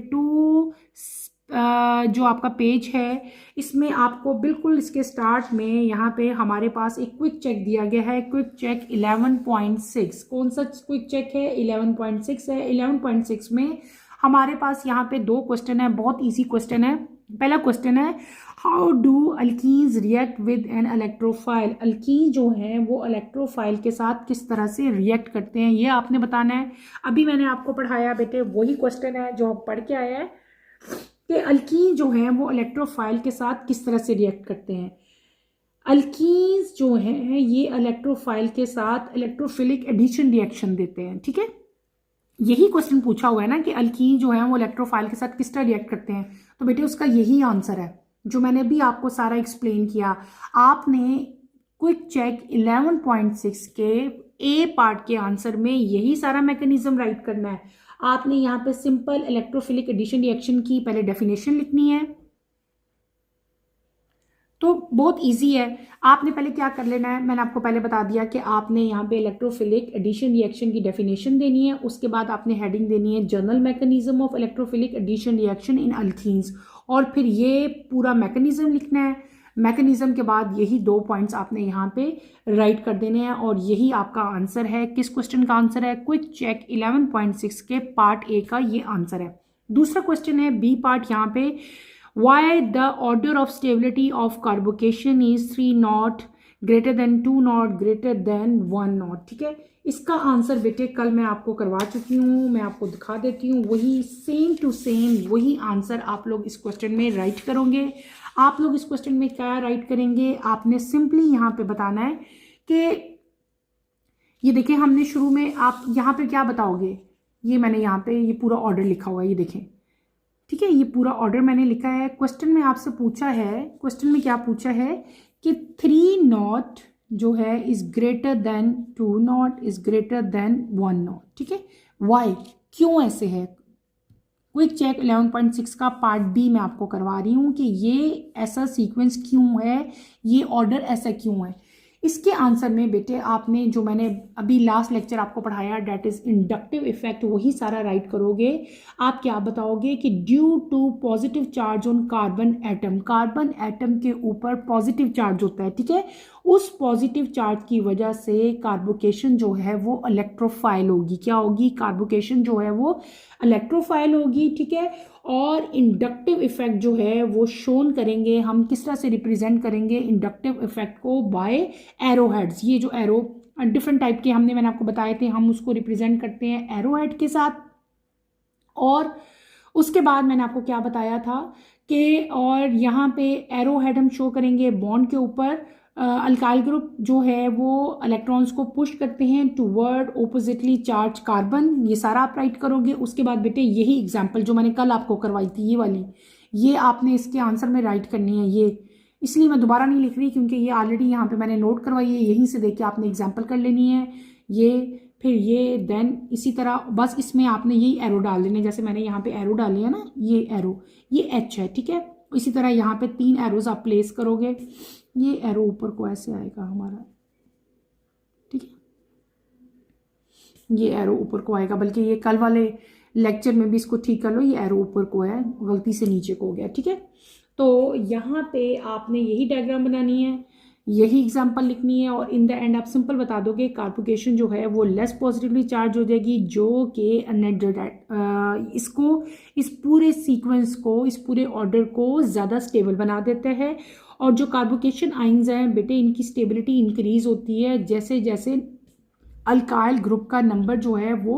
जो आपका पेज है इसमें आपको बिल्कुल इसके स्टार्ट में यहाँ पे हमारे पास एक क्विक चेक दिया गया है। क्विक चेक 11.6, कौन सा क्विक चेक है, 11.6 है। 11.6 में हमारे पास यहाँ पे दो क्वेश्चन है, बहुत इजी क्वेश्चन है। पहला क्वेश्चन है, how do alkenes react with an electrophile. Alkyne जो है वो इलेक्ट्रोफाइल के साथ किस तरह से रिएक्ट करते हैं, ये आपने बताना है। अभी मैंने आपको पढ़ाया बेटे वही क्वेश्चन है जो आप पढ़ के आए हैं कि अल्कीन जो है वो इलेक्ट्रोफाइल के साथ किस तरह से रिएक्ट करते हैं। अल्कीन्स जो हैं ये इलेक्ट्रोफाइल के साथ इलेक्ट्रोफिलिक एडिशन रिएक्शन देते हैं, ठीक है। यही क्वेश्चन पूछा हुआ है ना कि अल्कीन जो है वो इलेक्ट्रोफाइल के साथ किस तरह रिएक्ट करते हैं, तो बेटे उसका यही आंसर है जो मैंने भी आपको सारा एक्सप्लेन किया। आपने क्विक चेक 11.6 के ए पार्ट के आंसर में यही सारा मैकेनिज्म राइट करना है। आपने यहाँ पे सिंपल इलेक्ट्रोफिलिक एडिशन रिएक्शन की पहले डेफिनेशन लिखनी है, तो बहुत इजी है। आपने पहले क्या कर लेना है, मैंने आपको पहले बता दिया कि आपने यहाँ पे इलेक्ट्रोफिलिक एडिशन रिएक्शन की डेफिनेशन देनी है। उसके बाद आपने हेडिंग देनी है general mechanism of electrophilic addition reaction in alkenes, और फिर ये पूरा मैकेनिज्म लिखना है। मैकेनिज्म के बाद यही 2 पॉइंट्स आपने यहाँ पे राइट कर देने हैं, और यही आपका आंसर है। किस क्वेश्चन का आंसर है, क्विक चेक 11.6 के पार्ट ए का ये आंसर है। दूसरा क्वेश्चन है बी पार्ट, यहाँ पे why the order of stability of carbocation is 3 knot greater than 2 knot greater than 1 knot, ठीक है। इसका आंसर बेटे कल मैं आपको करवा चुकी हूँ, मैं आपको दिखा देती हूँ। वही सेम टू सेम वही आंसर आप लोग इस क्वेश्चन में राइट करोगे। आप लोग इस क्वेश्चन में क्या राइट करेंगे, आपने सिंपली यहाँ पे बताना है कि ये देखें, हमने शुरू में आप यहाँ पे क्या बताओगे, ये मैंने यहाँ पे ये पूरा ऑर्डर लिखा हुआ है, ये देखें, ठीक है। ये पूरा ऑर्डर मैंने लिखा है। क्वेश्चन में आपसे पूछा है, क्वेश्चन में क्या पूछा है कि 3 नॉट जो है is greater than 2 not is greater than 1 not, ठीक है। वाई, क्यों ऐसे है। क्विक चेक 11.6 का पार्ट बी मैं आपको करवा रही हूँ कि ये ऐसा सीक्वेंस क्यों है, ये ऑर्डर ऐसा क्यों है। इसके आंसर में बेटे आपने जो मैंने अभी लास्ट लेक्चर आपको पढ़ाया डेट इज इंडक्टिव इफेक्ट, वही सारा राइट करोगे। आप क्या बताओगे कि due to positive charge on carbon atom, carbon atom के ऊपर पॉजिटिव चार्ज होता है, ठीक है। उस पॉजिटिव चार्ज की वजह से कार्बोकेशन जो है वो इलेक्ट्रोफाइल होगी। क्या होगी, कार्बोकेशन जो है वो इलेक्ट्रोफाइल होगी, ठीक है। और इंडक्टिव इफेक्ट जो है वो शोन करेंगे हम, किस तरह से रिप्रेजेंट करेंगे इंडक्टिव इफेक्ट को, बाय एरो हेड्स। ये जो एरो डिफरेंट टाइप के मैंने आपको बताए थे, हम उसको रिप्रेजेंट करते हैं एरो हेड के साथ। और उसके बाद मैंने आपको क्या बताया था कि और यहाँ पे एरो हेड हम शो करेंगे बॉन्ड के ऊपर। अल्काइल ग्रुप जो है वो इलेक्ट्रॉन्स को पुश करते हैं टूवर्ड ऑपोजिटली चार्ज कार्बन, ये सारा आप राइट करोगे। उसके बाद बेटे यही एग्जांपल जो मैंने कल आपको करवाई थी ये वाली, ये आपने इसके आंसर में राइट करनी है। ये इसलिए मैं दोबारा नहीं लिख रही क्योंकि ये ऑलरेडी यहाँ पे मैंने नोट करवाई है, यहीं से देख के आपने एग्जाम्पल कर लेनी है। ये फिर ये देन इसी तरह बस इसमें आपने यही एरो डाल देने, जैसे मैंने यहाँ पे एरो डाली है ना, ये एरो ये एच है, ठीक है। इसी तरह यहाँ पे 3 एरोज आप प्लेस करोगे, ये एरो ऊपर को ऐसे आएगा हमारा, ठीक है। ये एरो ऊपर को आएगा, बल्कि ये कल वाले लेक्चर में भी इसको ठीक कर लो, ये एरो ऊपर को है, गलती से नीचे को हो गया, ठीक है। तो यहाँ पे आपने यही डायग्राम बनानी है। यही एग्जांपल लिखनी है और इन द एंड आप सिंपल बता दोगे कार्बोकेशन जो है वो लेस पॉजिटिवली चार्ज हो जाएगी, जो कि इसको, इस पूरे सीक्वेंस को, इस पूरे ऑर्डर को ज़्यादा स्टेबल बना देता है। और जो कार्बोकेशन आइंस हैं बेटे, इनकी स्टेबिलिटी इंक्रीज होती है जैसे जैसे अल्काइल ग्रुप का नंबर जो है वो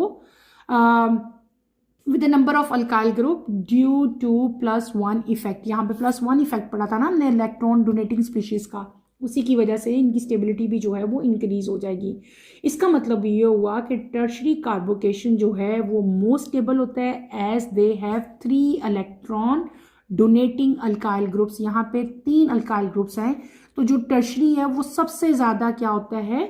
with the number of alkyl group due to +1 effect. यहाँ पे +1 इफेक्ट पढ़ा था ना हमने इलेक्ट्रॉन डोनेटिंग स्पीशीज का, उसी की वजह से इनकी स्टेबिलिटी भी जो है वो इंक्रीज हो जाएगी। इसका मतलब ये हुआ कि टर्शरी कार्बोकेशन जो है वो मोस्ट स्टेबल होता है as they have 3 electron donating alkyl groups. यहाँ पे 3 अल्काइल ग्रुप्स हैं, तो जो टर्शरी है वो सबसे ज़्यादा क्या होता है,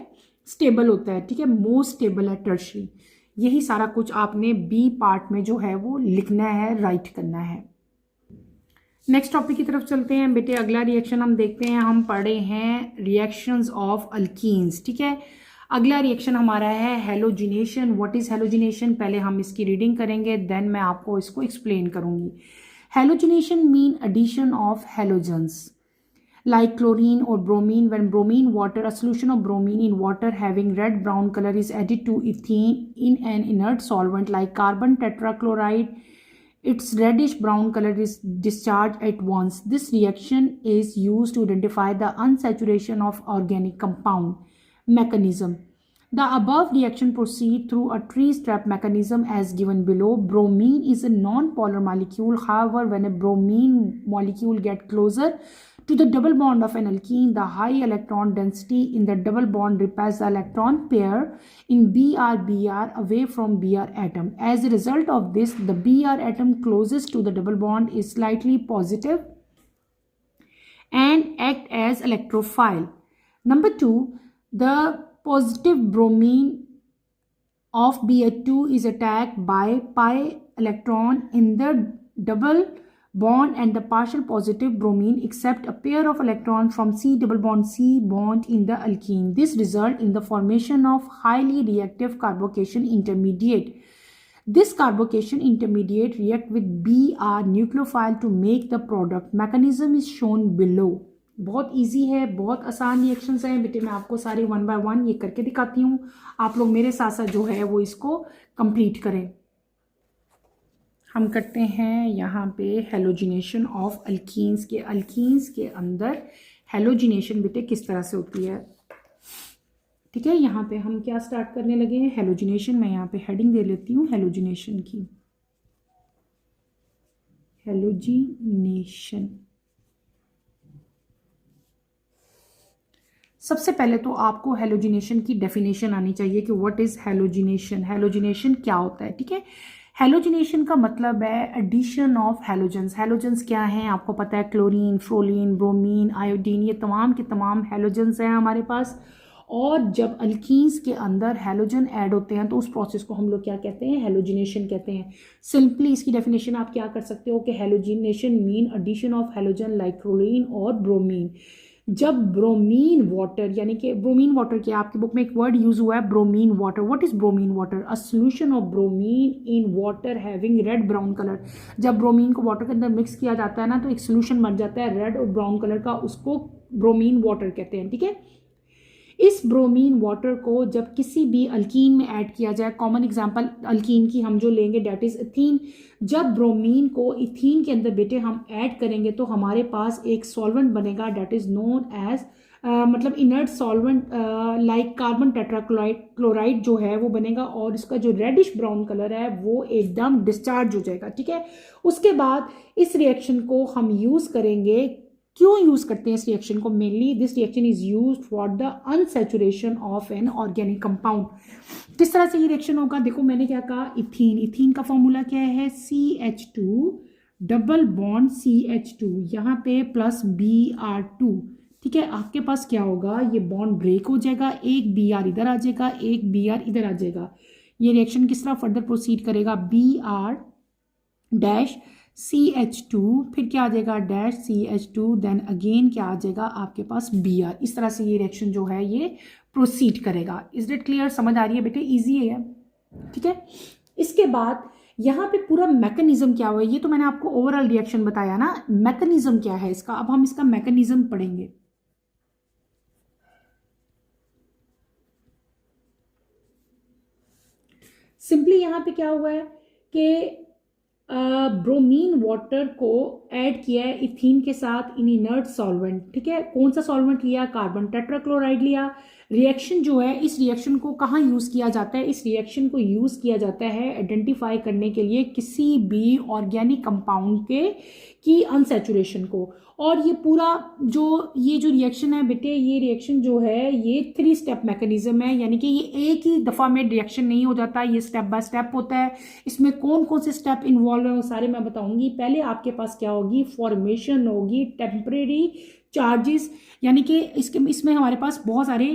स्टेबल होता है। ठीक है, मोस्ट स्टेबल है टर्शरी। यही सारा कुछ आपने बी पार्ट में जो है वो लिखना है, राइट करना है। नेक्स्ट टॉपिक की तरफ चलते हैं बेटे। अगला रिएक्शन हम देखते हैं, हम पढ़े हैं रिएक्शंस ऑफ अल्कीन्स। ठीक है, अगला रिएक्शन हमारा है हेलोजिनेशन। व्हाट इज हेलोजिनेशन, पहले हम इसकी रीडिंग करेंगे, देन मैं आपको इसको एक्सप्लेन करूंगी। Halogenation mean addition of halogens like chlorine or bromine. When bromine water, a solution of bromine in water having red brown color is added to ethene in an inert solvent like carbon tetrachloride, its reddish brown color is discharged at once. This reaction is used to identify the unsaturation of organic compound. Mechanism. The above reaction proceed through a tree-strap mechanism as given below. Bromine is a non-polar molecule. However, when a bromine molecule gets closer to the double bond of an alkene, the high electron density in the double bond repels the electron pair in Br-Br away from Br atom. As a result of this, the Br atom closest to the double bond is slightly positive and act as electrophile. Number 2, the positive bromine of Br2 is attacked by pi electron in the double bond and the partial positive bromine accept a pair of electrons from C double bond C bond in the alkene. This result in the formation of highly reactive carbocation intermediate. This carbocation intermediate react with Br nucleophile to make the product. Mechanism is shown below. बहुत easy है, बहुत आसान reactions हैं बेटे। मैं आपको सारे 1 by 1 ये करके दिखाती हूँ, आप लोग मेरे साथ साथ जो है वो इसको कंप्लीट करें। हम करते हैं यहाँ पे हेलोजिनेशन ऑफ अल्कीन्स के अंदर हेलोजिनेशन बेटे किस तरह से होती है। ठीक है, यहाँ पे हम क्या स्टार्ट करने लगे हैं, हेलोजिनेशन। मैं यहाँ पे हेडिंग दे लेती हूँ हेलोजिनेशन की। हेलोजिनेशन, सबसे पहले तो आपको हेलोजिनेशन की डेफिनेशन आनी चाहिए कि व्हाट इज हेलोजिनेशन, हेलोजिनेशन क्या होता है। ठीक है, हेलोजिनेशन का मतलब है एडिशन ऑफ हेलोजेंस। हेलोजेंस क्या हैं आपको पता है, क्लोरीन, फ्लोरीन, ब्रोमीन, आयोडीन, ये तमाम के तमाम हेलोजेंस हैं हमारे पास। और जब अल्कीन्स के अंदर हेलोजन ऐड होते हैं तो उस प्रोसेस को हम लोग क्या कहते हैं, हेलोजिनेशन कहते हैं। सिंपली इसकी डेफिनेशन आप क्या कर सकते हो कि halogenation mean addition of halogen like chlorine और ब्रोमीन। जब ब्रोमीन वाटर, यानी कि ब्रोमीन वाटर के आपकी बुक में एक वर्ड यूज हुआ है bromine water. What is bromine water, a solution of bromine in water having red brown colour. जब ब्रोमीन को वाटर के अंदर मिक्स किया जाता है ना तो एक सॉल्यूशन बन जाता है रेड और ब्राउन कलर का, उसको ब्रोमीन वाटर कहते हैं। ठीक है, इस ब्रोमीन वाटर को जब किसी भी अल्कीन में ऐड किया जाए, कॉमन एग्जांपल अल्कीन की हम जो लेंगे डेट इज इथीन। जब ब्रोमीन को इथीन के अंदर बेटे हम ऐड करेंगे तो हमारे पास एक सॉल्वेंट बनेगा डेट इज नोन एज मतलब inert solvent like carbon tetrachloride जो है वो बनेगा, और इसका जो रेडिश ब्राउन कलर है वो एकदम डिस्चार्ज हो जाएगा। ठीक है, उसके बाद इस रिएक्शन को हम यूज करेंगे। क्यों यूज करते हैं इस रिएक्शन को, mainly this reaction is used for the unsaturation of an organic compound. किस तरह से ये रिएक्शन होगा, देखो मैंने क्या कहा, इथीन, इथीन का फॉर्मूला क्या है, CH2 डबल बॉन्ड CH2 यहाँ पे प्लस Br2। ठीक है, आपके पास क्या होगा, ये बॉन्ड ब्रेक हो जाएगा, एक Br इधर आ जाएगा, एक Br इधर आ जाएगा। ये रिएक्शन किस तरह फर्दर प्रोसीड करेगा, Br डैश CH2, फिर क्या आ जाएगा डैश CH2, देन अगेन क्या आ जाएगा आपके पास Br। इस तरह से ये रिएक्शन जो है ये प्रोसीड करेगा। इज इट क्लियर, समझ आ रही है बेटे, इजी है। ठीक है, इसके बाद यहाँ पे पूरा मैकेनिज्म क्या हुआ, ये तो मैंने आपको ओवरऑल रिएक्शन बताया ना, मैकेनिज्म क्या है इसका, अब हम इसका मैकेनिज्म पढ़ेंगे। सिंपली यहाँ पे क्या हुआ है कि ब्रोमीन वाटर को ऐड किया है इथीन के साथ इन इनर्ट सॉल्वेंट, ठीक है। कौन सा सॉल्वेंट लिया? कार्बन टेट्राक्लोराइड लिया। रिएक्शन जो है, इस रिएक्शन को कहाँ यूज किया जाता है? इस रिएक्शन को यूज किया जाता है आइडेंटिफाई करने के लिए किसी भी ऑर्गेनिक कंपाउंड के की अनसैचुरेशन को। और ये पूरा ये जो रिएक्शन है बेटे, ये रिएक्शन जो है ये 3 स्टेप मैकेनिज्म है, यानी कि ये एक ही दफा में रिएक्शन नहीं हो जाता, ये स्टेप बाय स्टेप होता है। इसमें कौन कौन से स्टेप इन्वॉल्व है वो सारे मैं बताऊंगी। पहले आपके पास क्या होगी? फॉर्मेशन होगी टेम्परेरी चार्जेस, यानी कि इसमें हमारे पास बहुत सारे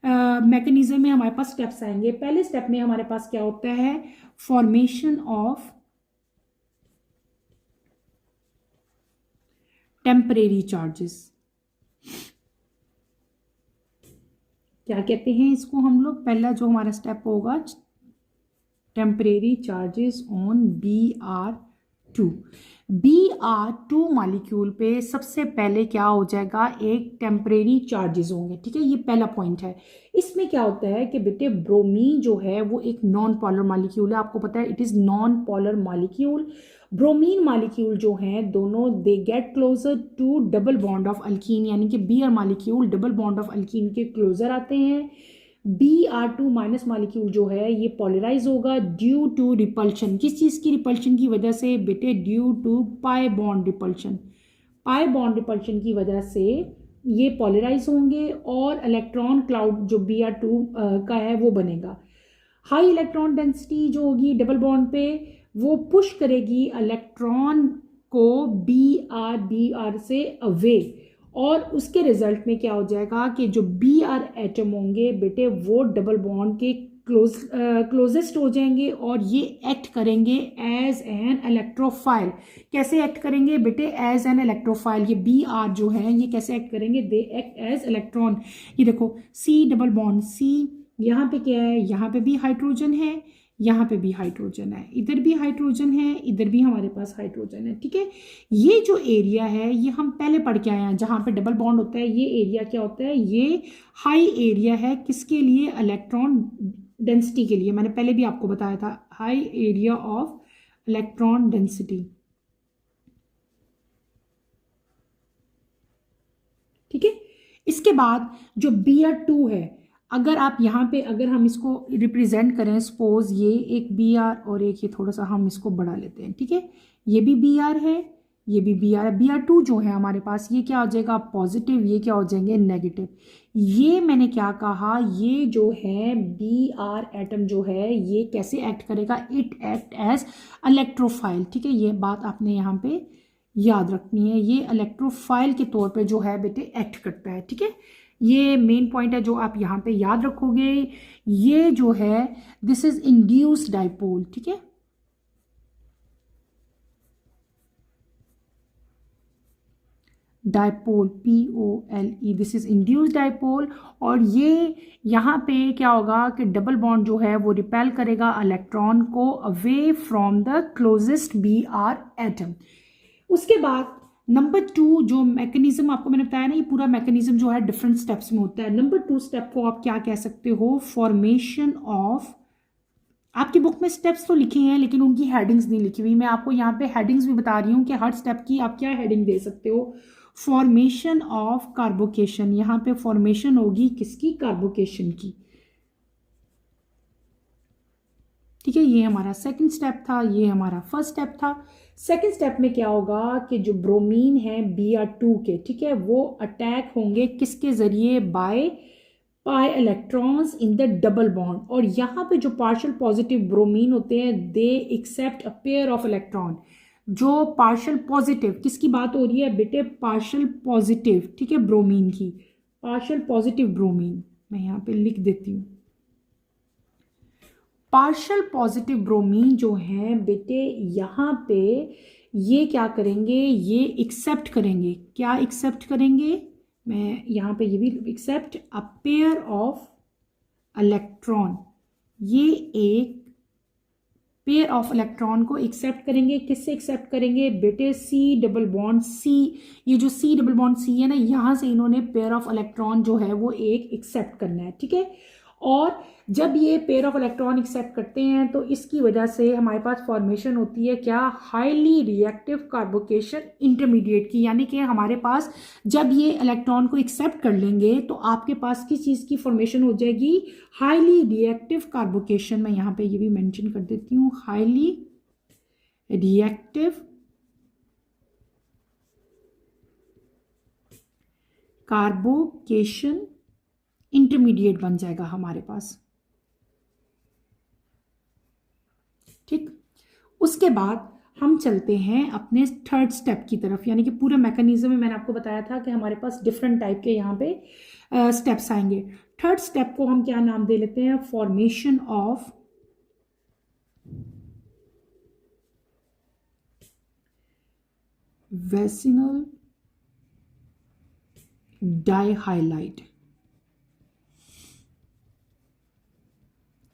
मैकेनिज्म में हमारे पास स्टेप्स आएंगे। पहले स्टेप में हमारे पास क्या होता है? Formation of temporary charges. क्या कहते हैं इसको हम लोग? पहला जो हमारा स्टेप होगा temporary charges on Br2। Br2 molecule पे सबसे पहले क्या हो जाएगा? एक टेम्परेरी चार्जेस होंगे, ठीक है। ये पहला पॉइंट है। इसमें क्या होता है कि बेटे ब्रोमीन जो है वो एक नॉन पोलर मॉलिक्यूल है, आपको पता है it is non polar molecule. Bromine molecule जो हैं दोनों they get closer to double bond of alkene, यानी कि Br molecule double bond of alkene के क्लोजर आते हैं। Br2 माइनस मॉलिक्यूल जो है ये पॉलराइज होगा ड्यू टू रिपल्शन। किस चीज़ की रिपल्शन की वजह से बेटे? Due to pi bond repulsion. Pi bond repulsion की वजह से ये पॉलराइज होंगे और इलेक्ट्रॉन क्लाउड जो Br2 का है वो बनेगा। हाई इलेक्ट्रॉन डेंसिटी जो होगी डबल बॉन्ड पे वो पुश करेगी इलेक्ट्रॉन को Br से अवे, और उसके रिजल्ट में क्या हो जाएगा कि जो Br एटम होंगे बेटे वो डबल बॉन्ड के क्लोजेस्ट हो जाएंगे और ये एक्ट करेंगे एज एन इलेक्ट्रोफाइल। कैसे एक्ट करेंगे बेटे? As an electrophile. ये Br जो है ये कैसे एक्ट करेंगे? They act as electron. ये देखो C डबल बॉन्ड C, यहाँ पे क्या है? यहाँ पे भी हाइड्रोजन है, यहाँ पे भी हाइड्रोजन है, इधर भी हाइड्रोजन है, इधर भी हमारे पास हाइड्रोजन है, ठीक है। ये जो एरिया है ये हम पहले पढ़ के आए हैं, जहाँ पे डबल बॉन्ड होता है ये एरिया क्या होता है? ये हाई एरिया है। किसके लिए? इलेक्ट्रॉन डेंसिटी के लिए। मैंने पहले भी आपको बताया था, high area of electron density, ठीक है। इसके बाद जो Br2 है, अगर आप यहाँ पे अगर हम इसको रिप्रेजेंट करें, सपोज ये एक Br और एक ये थोड़ा सा हम इसको बढ़ा लेते हैं, ठीक है। ये भी Br है, ये भी Br है। Br2 जो है हमारे पास ये क्या हो जाएगा? पॉजिटिव। ये क्या हो जाएंगे? नेगेटिव। ये मैंने क्या कहा? ये जो है Br एटम जो है ये कैसे एक्ट करेगा? इट एक्ट एज इलेक्ट्रोफाइल, ठीक है। ये बात आपने यहाँ पे याद रखनी है, ये इलेक्ट्रोफाइल के तौर पे जो है बेटे एक्ट करता है, ठीक है। ये मेन पॉइंट है जो आप यहाँ पे याद रखोगे। ये जो है दिस इज इंड्यूस्ड डाइपोल, ठीक है। Dipole POLE, this is induced dipole. और ये यहाँ पे क्या होगा कि डबल बॉन्ड जो है वो रिपेल करेगा इलेक्ट्रॉन को away from the closest Br atom. उसके बाद नंबर 2 जो मैकेनिज्म आपको मैंने बताया ना, ये पूरा मैकेनिज्म जो है डिफरेंट स्टेप्स में होता है। नंबर 2 स्टेप को आप क्या कह सकते हो? Formation of. आपकी बुक में स्टेप्स तो लिखे हैं लेकिन उनकी हेडिंग्स नहीं लिखी हुई। मैं आपको यहाँ पे हेडिंग्स भी बता रही हूँ कि हर स्टेप की आप क्या हेडिंग दे सकते हो। फॉर्मेशन ऑफ कार्बोकेशन, यहाँ पे फॉर्मेशन होगी किसकी? कार्बोकेशन की, ठीक है। ये हमारा सेकंड स्टेप था, ये हमारा फर्स्ट स्टेप था। सेकंड स्टेप में क्या होगा कि जो ब्रोमीन है Br2 के, ठीक है, वो अटैक होंगे किसके जरिए? By pi electrons in the double bond. और यहाँ पे जो पार्शियल पॉजिटिव ब्रोमीन होते हैं they accept a pair of electron. जो पार्शियल पॉजिटिव, किसकी बात हो रही है बेटे? पार्शियल पॉजिटिव, ठीक है, ब्रोमीन की। पार्शियल पॉजिटिव ब्रोमीन मैं यहाँ पे लिख देती हूँ। पार्शियल पॉजिटिव ब्रोमीन जो है बेटे यहाँ पे ये क्या करेंगे? ये एक्सेप्ट करेंगे। क्या एक्सेप्ट करेंगे? मैं यहाँ पे ये भी accept a pair of electron. ये एक पेयर ऑफ इलेक्ट्रॉन को एक्सेप्ट करेंगे। किससे एक्सेप्ट करेंगे बेटे? C double bond C। ये जो C डबल बॉन्ड C है ना, यहाँ से इन्होंने पेयर ऑफ इलेक्ट्रॉन जो है वो एक एक्सेप्ट करना है, ठीक है। और जब ये पेयर ऑफ इलेक्ट्रॉन एक्सेप्ट करते हैं तो इसकी वजह से हमारे पास फॉर्मेशन होती है क्या, हाईली रिएक्टिव कार्बोकेशन इंटरमीडिएट की, यानी कि हमारे पास जब ये इलेक्ट्रॉन को एक्सेप्ट कर लेंगे तो आपके पास किस चीज़ की फॉर्मेशन हो जाएगी, हाईली रिएक्टिव कार्बोकेशन। मैं यहाँ पे ये भी मेंशन कर देती हूँ, हाईली रिएक्टिव कार्बोकेशन इंटरमीडिएट बन जाएगा हमारे पास। ठीक, उसके बाद हम चलते हैं अपने थर्ड स्टेप की तरफ, यानी कि पूरे मैकेनिज्म में मैंने आपको बताया था कि हमारे पास डिफरेंट टाइप के यहाँ पे स्टेप्स आएंगे। थर्ड स्टेप को हम क्या नाम दे लेते हैं, फॉर्मेशन ऑफ वेसिनल डाइहाइलाइड।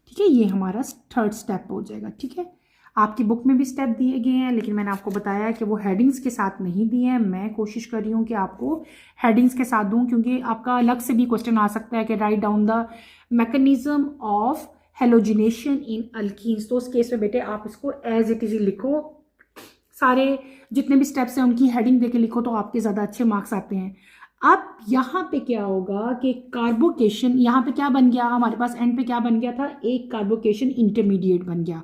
ठीक है, ये हमारा थर्ड स्टेप हो जाएगा। ठीक है, आपकी बुक में भी स्टेप दिए गए हैं, लेकिन मैंने आपको बताया है कि वो हेडिंग्स के साथ नहीं दिए हैं। मैं कोशिश कर रही हूँ कि आपको हेडिंग्स के साथ दूं, क्योंकि आपका अलग से भी क्वेश्चन आ सकता है कि write down the mechanism of halogenation in alkenes. तो उस केस में बेटे आप इसको एज इट इज लिखो, सारे जितने भी स्टेप्स हैं उनकी हेडिंग देके लिखो तो आपके ज़्यादा अच्छे मार्क्स आते हैं। अब यहाँ पे क्या होगा कि कार्बोकेशन, यहाँ पे क्या बन गया हमारे पास, एंड पे क्या बन गया था, एक कार्बोकेशन इंटरमीडिएट बन गया।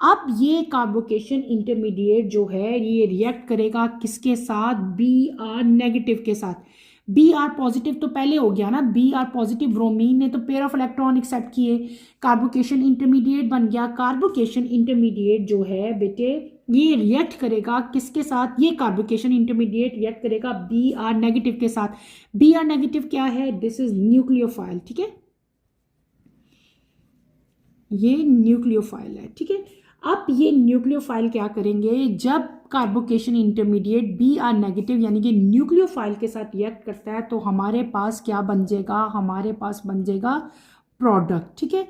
अब ये कार्बोकेशन इंटरमीडिएट जो है ये रिएक्ट करेगा किसके साथ, Br नेगेटिव के साथ। Br पॉजिटिव तो पहले हो गया ना, Br पॉजिटिव ब्रोमीन ने तो पेयर ऑफ इलेक्ट्रॉन एक्सेप्ट किए, कार्बोकेशन इंटरमीडिएट बन गया। कार्बोकेशन इंटरमीडिएट जो है बेटे ये रिएक्ट करेगा किसके साथ, ये कार्बोकेशन इंटरमीडिएट रिएक्ट करेगा Br नेगेटिव के साथ। Br नेगेटिव क्या है, दिस इज न्यूक्लियोफाइल। ठीक है, ये न्यूक्लियोफाइल है। ठीक है, अब ये न्यूक्लियोफाइल क्या करेंगे, जब कार्बोकेशन इंटरमीडिएट Br नेगेटिव यानी कि न्यूक्लियोफाइल के साथ रिएक्ट करता है तो हमारे पास क्या बन जाएगा, हमारे पास बन जाएगा प्रोडक्ट। ठीक है,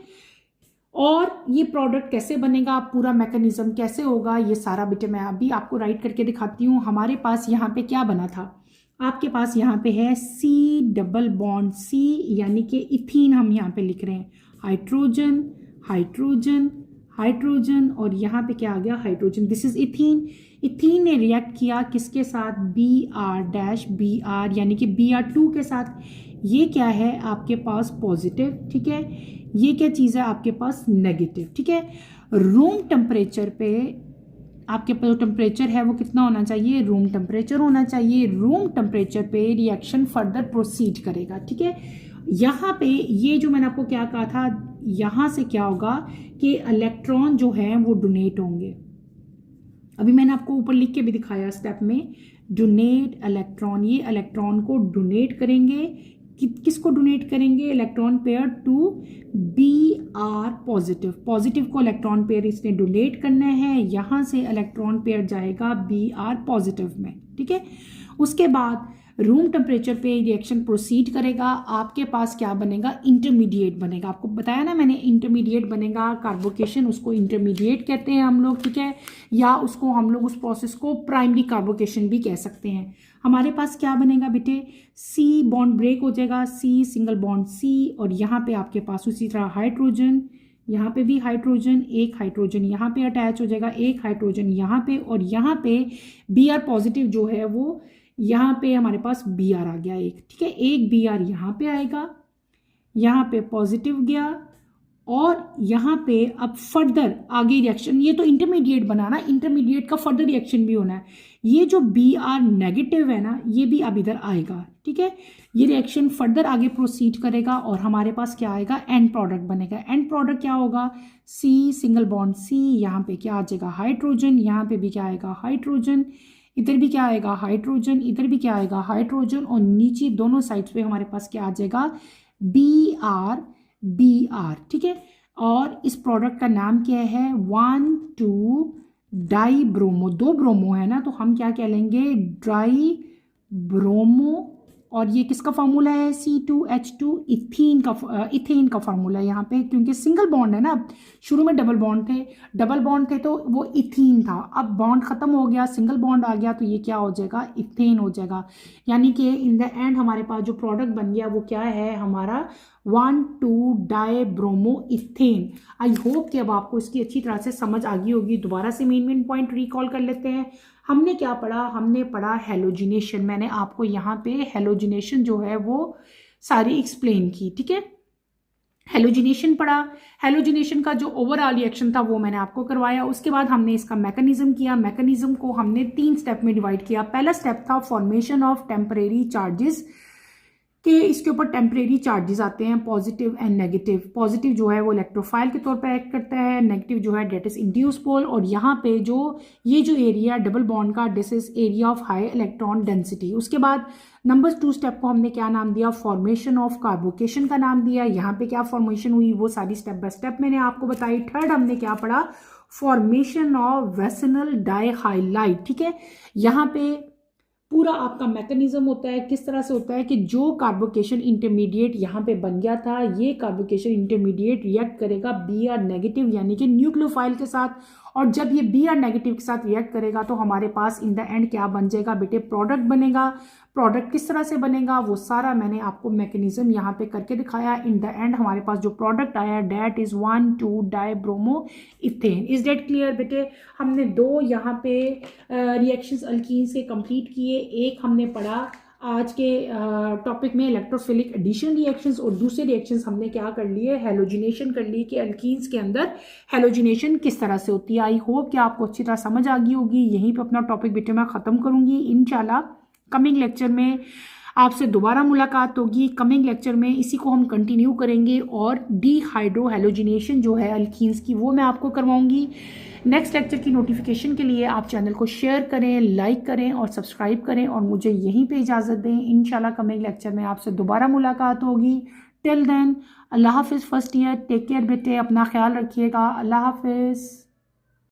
और ये प्रोडक्ट कैसे बनेगा, पूरा मैकेनिज्म कैसे होगा, ये सारा बेटे मैं अभी आपको राइट करके दिखाती हूँ। हमारे पास यहाँ पे क्या बना था, आपके पास यहाँ पे है C डबल बॉन्ड C, यानी कि इथीन हम यहाँ पे लिख रहे हैं, हाइड्रोजन हाइड्रोजन हाइड्रोजन, और यहाँ पे क्या आ गया, hydrogen, this is ethene. Ethene ने रिएक्ट किया किसके साथ, Br' यानी कि Br2 के साथ। ये क्या है आपके पास पॉजिटिव। ठीक है, ये क्या चीज़ है आपके पास नेगेटिव। ठीक है, रूम टेम्परेचर पे आपके पास जो टेम्परेचर है वो कितना होना चाहिए, रूम टेम्परेचर होना चाहिए। रूम टेम्परेचर पे रिएक्शन फर्दर प्रोसीड करेगा। ठीक है, यहाँ पे ये जो मैंने आपको क्या कहा था, यहाँ से क्या होगा कि इलेक्ट्रॉन जो है वो डोनेट होंगे। अभी मैंने आपको ऊपर लिख के भी दिखाया स्टेप में, डोनेट इलेक्ट्रॉन, ये इलेक्ट्रॉन को डोनेट करेंगे, किसको डोनेट करेंगे, electron pair to Br positive. Positive को इलेक्ट्रॉन पेयर इसने डोनेट करना है, यहाँ से इलेक्ट्रॉन पेयर जाएगा Br पॉजिटिव में। ठीक है, उसके बाद रूम टेम्परेचर पे रिएक्शन प्रोसीड करेगा, आपके पास क्या बनेगा, इंटरमीडिएट बनेगा। आपको बताया ना मैंने, इंटरमीडिएट बनेगा कार्बोकेशन, उसको इंटरमीडिएट कहते हैं हम लोग। ठीक है, या उसको हम लोग उस प्रोसेस को प्राइमरी कार्बोकेशन भी कह सकते हैं। हमारे पास क्या बनेगा बेटे, C बॉन्ड ब्रेक हो जाएगा, C सिंगल बॉन्ड C, और यहाँ पे आपके पास उसी तरह हाइड्रोजन, यहाँ पे भी हाइड्रोजन, एक हाइड्रोजन यहाँ पे अटैच हो जाएगा, एक हाइड्रोजन यहाँ पे, और यहाँ पे Br पॉजिटिव जो है वो यहाँ पे हमारे पास Br आ गया एक। ठीक है, एक Br यहाँ पे आएगा, यहाँ पे पॉजिटिव गया, और यहाँ पे अब फर्दर आगे रिएक्शन, ये तो इंटरमीडिएट बना ना, इंटरमीडिएट का फर्दर रिएक्शन भी होना है। ये जो Br नेगेटिव है ना, ये भी अब इधर आएगा। ठीक है, ये रिएक्शन फर्दर आगे प्रोसीड करेगा और हमारे पास क्या आएगा, एंड प्रोडक्ट बनेगा। एंड प्रोडक्ट क्या होगा, C सिंगल बॉन्ड C, यहाँ पे क्या आ जाएगा, हाइड्रोजन, यहाँ पे भी क्या आएगा, हाइड्रोजन, इधर भी क्या आएगा, हाइड्रोजन, इधर भी क्या आएगा, हाइड्रोजन, और नीचे दोनों साइड्स पे हमारे पास क्या आ जाएगा, Br। ठीक है, और इस प्रोडक्ट का नाम क्या है, 1,2 डाई ब्रोमो, दो ब्रोमो है ना, तो हम क्या कह लेंगे, ड्राई ब्रोमो और ये किसका फार्मूला है, C2H2 इथेन का फार्मूला है यहाँ पे, क्योंकि सिंगल बॉन्ड है ना, शुरू में डबल बॉन्ड थे तो वो इथीन था, अब बॉन्ड खत्म हो गया, सिंगल बॉन्ड आ गया, तो ये क्या हो जाएगा, इथेन हो जाएगा। यानी कि इन द एंड हमारे पास जो प्रोडक्ट बन गया वो क्या है हमारा 1,2-डाइब्रोमो इथेन। आई होप कि अब आपको इसकी अच्छी तरह से समझ आ गई होगी। दोबारा से मेन पॉइंट रिकॉल कर लेते हैं। हमने क्या पढ़ा, हमने पढ़ा हेलोजिनेशन। मैंने आपको यहाँ पे हेलोजिनेशन जो है वो सारी एक्सप्लेन की, ठीक है। हेलोजिनेशन पढ़ा, हेलोजिनेशन का जो ओवरऑल रिएक्शन था वो मैंने आपको करवाया। उसके बाद हमने इसका मैकेनिज्म किया। मैकेनिज्म को हमने 3 स्टेप में डिवाइड किया। पहला स्टेप था फॉर्मेशन ऑफ टेम्परेरी चार्जेस, कि इसके ऊपर टेम्परेरी चार्जेस आते हैं, पॉजिटिव एंड नेगेटिव। पॉजिटिव जो है वो इलेक्ट्रोफाइल के तौर पर एक्ट करता है, नेगेटिव जो है डेट इज इंड्यूस पोल। और यहाँ पे ये जो एरिया डबल बॉन्ड का, this is area of high electron density. उसके बाद नंबर 2 स्टेप को हमने क्या नाम दिया, फॉर्मेशन ऑफ कार्बोकेशन का नाम दिया। यहाँ पे क्या फॉर्मेशन हुई वो सारी स्टेप बाय स्टेप मैंने आपको बताई। थर्ड हमने क्या पढ़ा, फॉर्मेशन ऑफ वेसिनल डाइहाइलाइड, ठीक है। यहाँ पे पूरा आपका मैकेनिज्म होता है, किस तरह से होता है कि जो कार्बोकेशन इंटरमीडिएट यहाँ पे बन गया था, ये कार्बोकेशन इंटरमीडिएट रिएक्ट करेगा Br नेगेटिव यानी कि न्यूक्लियोफाइल के साथ, और जब ये Br नेगेटिव के साथ रिएक्ट करेगा तो हमारे पास इन द एंड क्या बन जाएगा बेटे, प्रोडक्ट बनेगा। प्रोडक्ट किस तरह से बनेगा वो सारा मैंने आपको मैकेनिज्म यहाँ पे करके दिखाया। इन द एंड हमारे पास जो प्रोडक्ट आया डेट इज 1,2-डाइब्रोमो इथेन। इज डेट क्लियर बेटे। हमने 2 यहाँ पे रिएक्शंस अल्कीन्स के कंप्लीट किए। एक हमने पढ़ा आज के टॉपिक में इलेक्ट्रोफिलिक एडिशन रिएक्शंस, और दूसरे रिएक्शंस हमने क्या कर लिए, हेलोजिनेशन कर ली कि अल्कीन्स के अंदर हेलोजिनेशन किस तरह से होती है। आई होप कि आपको अच्छी तरह समझ आ गई होगी। यहीं पे अपना टॉपिक बेटे मैं ख़त्म करूँगी। इंशाल्लाह कमिंग लेक्चर में आपसे दोबारा मुलाकात होगी। कमिंग लेक्चर में इसी को हम कंटिन्यू करेंगे और डीहाइड्रो हेलोजिनेशन जो है अल्कीन्स की वो मैं आपको करवाऊंगी। नेक्स्ट लेक्चर की नोटिफिकेशन के लिए आप चैनल को शेयर करें, लाइक करें और सब्सक्राइब करें, और मुझे यहीं पे इजाज़त दें। इंशाल्लाह कमिंग लेक्चर में आपसे दोबारा मुलाकात होगी। टिल देन अल्लाह हाफिज़। फर्स्ट ईयर टेक केयर बेटे, अपना ख्याल रखिएगा। अल्लाह हाफिज़।